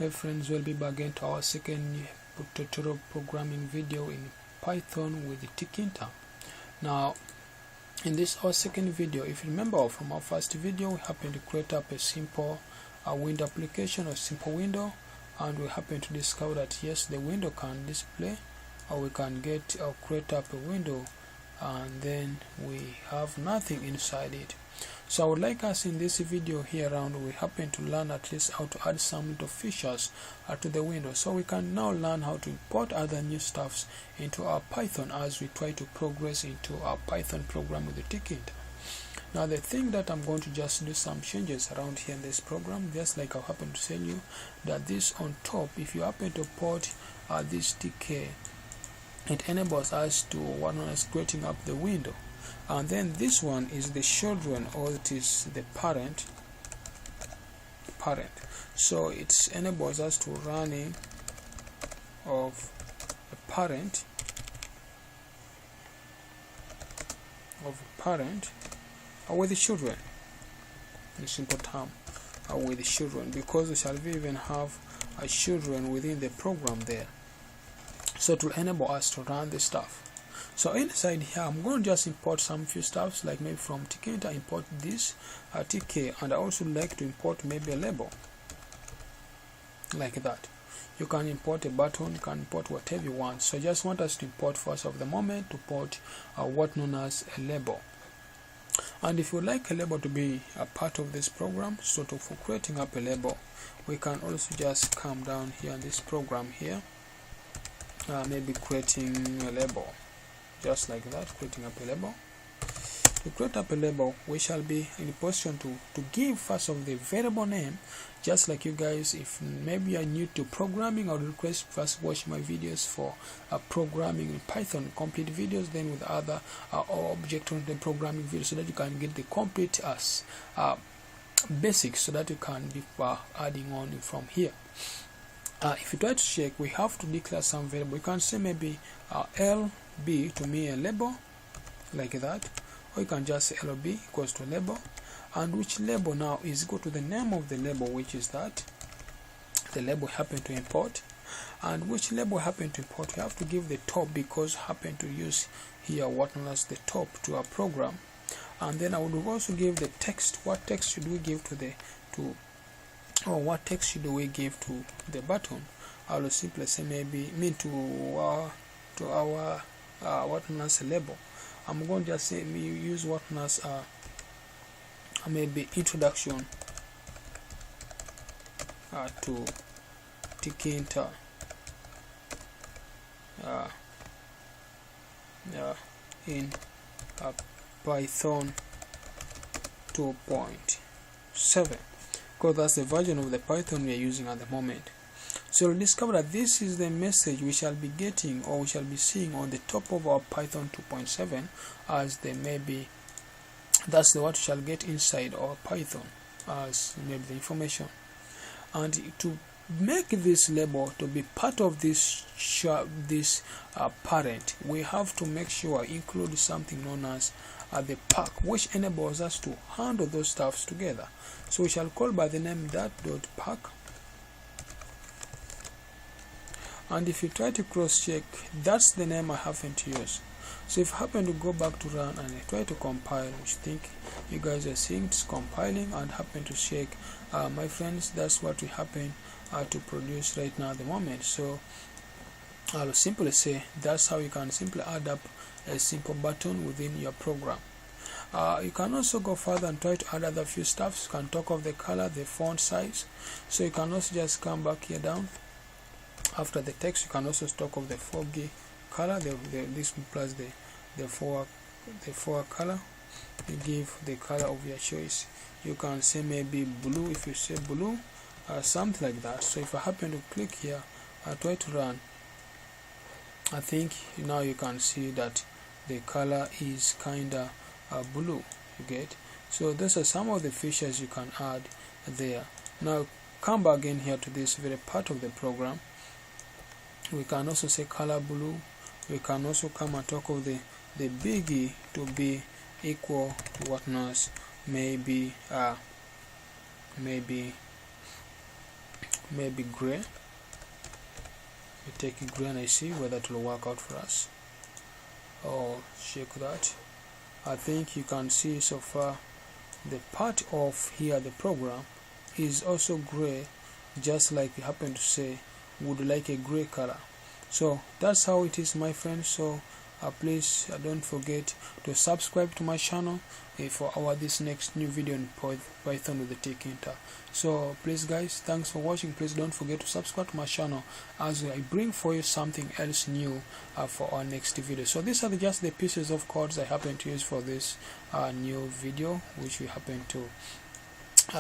Hey friends, we'll be back into our second tutorial programming video in Python with the TKINTER. Now, in this our second video, if you remember from our first video, we happened to create up a simple window application, a simple window, and we happened to discover that yes, the window can display, or we can get or create up a window, and then we have nothing inside it. So I would like us in this video here around, we happen to learn at least how to add some little features to the window, so we can now learn how to import other new stuffs into our Python as we try to progress into our Python program with the TKINTER. Now the thing that I'm going to just do some changes around here in this program, just like I happen to tell you that this on top, if you happen to port this TK, it enables us to creating up the window. And then this one is the children, or it is the parent. So it enables us to running of a parent with the children, in simple term, with the children, because we shall even have a children within the program there. So it will enable us to run the stuff. So inside here, I'm going to just import some few stuffs, like maybe from TKINTER, import this TK, and I also like to import maybe a label, like that. You can import a button, you can import whatever you want. So I just want us to import first of the moment to port what known as a label. And if you like a label to be a part of this program, so for creating up a label, we can also just come down here in this program here, maybe creating a label. Just like that, creating up a label. To create up a label, we shall be in a position to give first of the variable name, just like you guys, if maybe you're new to programming, I would request first watch my videos for programming in Python, complete videos, then with other object-oriented programming videos, so that you can get the complete basics, so that you can be adding on from here. If you try to check, we have to declare some variable. You can say maybe LB to me a label, like that, or you can just say LB equals to label, and which label now is equal to the name of the label, which is that the label happen to import. And which label happen to import, we have to give the top, because happen to use here what known as the top to our program. And then I would also give the text. What text should we give to the what text should we give to the button? I will simply say maybe to our what known as a label. I'm going to just say use what known as maybe introduction to TKINTER in Python 2.7, because that's the version of the Python we are using at the moment. So we'll discover that this is the message we shall be getting, or we shall be seeing on the top of our Python 2.7, as the maybe that's the what we shall get inside our Python as maybe the information. And to make this label to be part of this parent, we have to make sure include something known as the pack, which enables us to handle those stuffs together. So we shall call by the name that.pack. And if you try to cross check, that's the name I happen to use. So if I happen to go back to run and I try to compile, which I think you guys are seeing it's compiling, and happen to check, my friends, that's what we happen to produce right now at the moment. So I'll simply say that's how you can simply add up a simple button within your program. You can also go further and try to add other few stuffs. You can talk of the color, the font size. So you can also just come back here down. After the text, you can also talk of the foggy color, this plus the four color. You give the color of your choice. You can say maybe blue. If you say blue, something like that. So if I happen to click here, I try to run, I think now you can see that the color is kinda blue. You get? So those are some of the features you can add there. Now come back in here to this very part of the program. We can also say color blue. We can also come and talk of the biggie to be equal to what knows maybe maybe gray. We take gray and I see whether it will work out for us. Oh, check that. I think you can see so far the part of here the program is also gray, just like we happen to say would like a gray color. So that's how it is, my friends. So please don't forget to subscribe to my channel for this next new video in Python with the TKINTER. So please guys, thanks for watching. Please don't forget to subscribe to my channel as I bring for you something else new for our next video. So these are just the pieces of codes I happen to use for this new video, which we happen to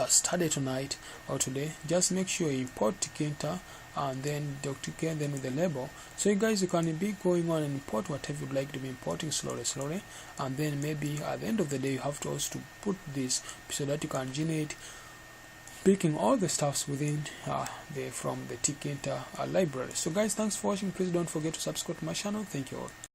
study tonight or today. Just make sure you import TKINTER and then .tk, then with the label. So you guys, you can be going on and import whatever you'd like to be importing slowly, and then maybe at the end of the day you have to also put this so that you can generate picking all the stuffs within from the TKINTER library. So guys, thanks for watching. Please don't forget to subscribe to my channel. Thank you all.